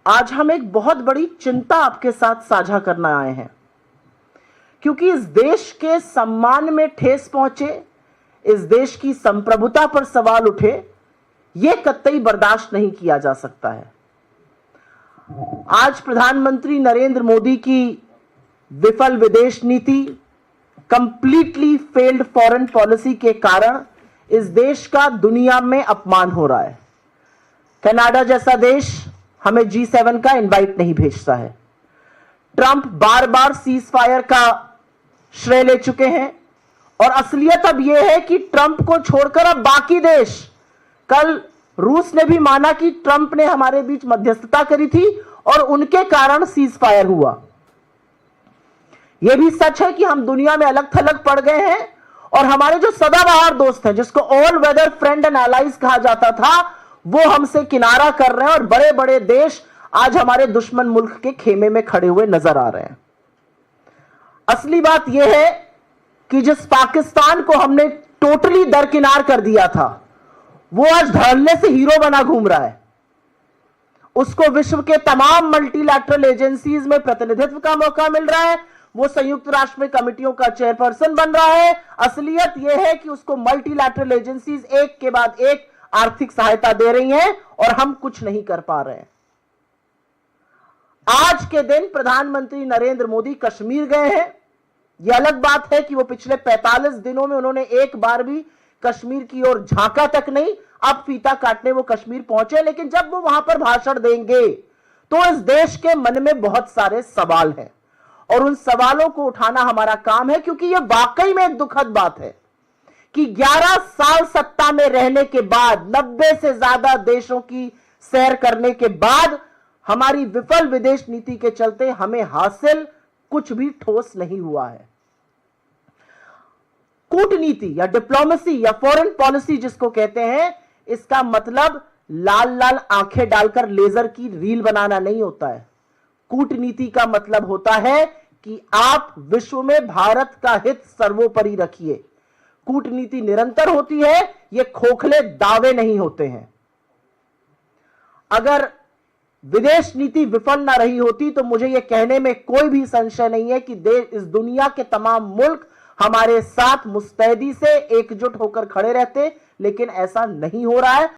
आज हम एक बहुत बड़ी चिंता आपके साथ साझा करना आए हैं, क्योंकि इस देश के सम्मान में ठेस पहुंचे, इस देश की संप्रभुता पर सवाल उठे, यह कतई बर्दाश्त नहीं किया जा सकता है। आज प्रधानमंत्री नरेंद्र मोदी की विफल विदेश नीति, कंप्लीटली फेल्ड फॉरेन पॉलिसी के कारण इस देश का दुनिया में अपमान हो रहा है। कनाडा जैसा देश हमें G7 का इनवाइट नहीं भेजता है। ट्रंप बार बार सीज फायर का श्रेय ले चुके हैं और असलियत अब यह है कि ट्रंप को छोड़कर अब बाकी देश, कल रूस ने भी माना कि ट्रंप ने हमारे बीच मध्यस्थता करी थी और उनके कारण सीज फायर हुआ। यह भी सच है कि हम दुनिया में अलग थलग पड़ गए हैं और हमारे जो सदाबहार दोस्त हैं, जिसको all weather friend and allies कहा जाता था, वो हमसे किनारा कर रहे हैं और बड़े बड़े देश आज हमारे दुश्मन मुल्क के खेमे में खड़े हुए नजर आ रहे हैं। असली बात यह है कि जिस पाकिस्तान को हमने टोटली दरकिनार कर दिया था, वो आज धड़ल्ले से हीरो बना घूम रहा है। उसको विश्व के तमाम मल्टीलैटरल एजेंसीज में प्रतिनिधित्व का मौका मिल रहा है, वो संयुक्त राष्ट्र में कमिटियों का चेयरपर्सन बन रहा है। असलियत यह है कि उसको मल्टीलैटरल एजेंसीज एक के बाद एक आर्थिक सहायता दे रही हैं और हम कुछ नहीं कर पा रहे हैं। आज के दिन प्रधानमंत्री नरेंद्र मोदी कश्मीर गए हैं। यह अलग बात है कि वो पिछले 45 दिनों में उन्होंने एक बार भी कश्मीर की ओर झांका तक नहीं। अब फीता काटने वो कश्मीर पहुंचे, लेकिन जब वो वहां पर भाषण देंगे तो इस देश के मन में बहुत सारे सवाल हैं और उन सवालों को उठाना हमारा काम है, क्योंकि यह वाकई में एक दुखद बात है कि 11 साल सत्ता में रहने के बाद, 90 से ज्यादा देशों की सैर करने के बाद, हमारी विफल विदेश नीति के चलते हमें हासिल कुछ भी ठोस नहीं हुआ है। कूटनीति या डिप्लोमेसी या फॉरेन पॉलिसी जिसको कहते हैं, इसका मतलब लाल लाल आंखें डालकर लेजर की रील बनाना नहीं होता है। कूटनीति का मतलब होता है कि आप विश्व में भारत का हित सर्वोपरि रखिए। कूटनीति निरंतर होती है, ये खोखले दावे नहीं होते हैं। अगर विदेश नीति विफल ना रही होती तो मुझे यह कहने में कोई भी संशय नहीं है कि इस दुनिया के तमाम मुल्क हमारे साथ मुस्तैदी से एकजुट होकर खड़े रहते, लेकिन ऐसा नहीं हो रहा है।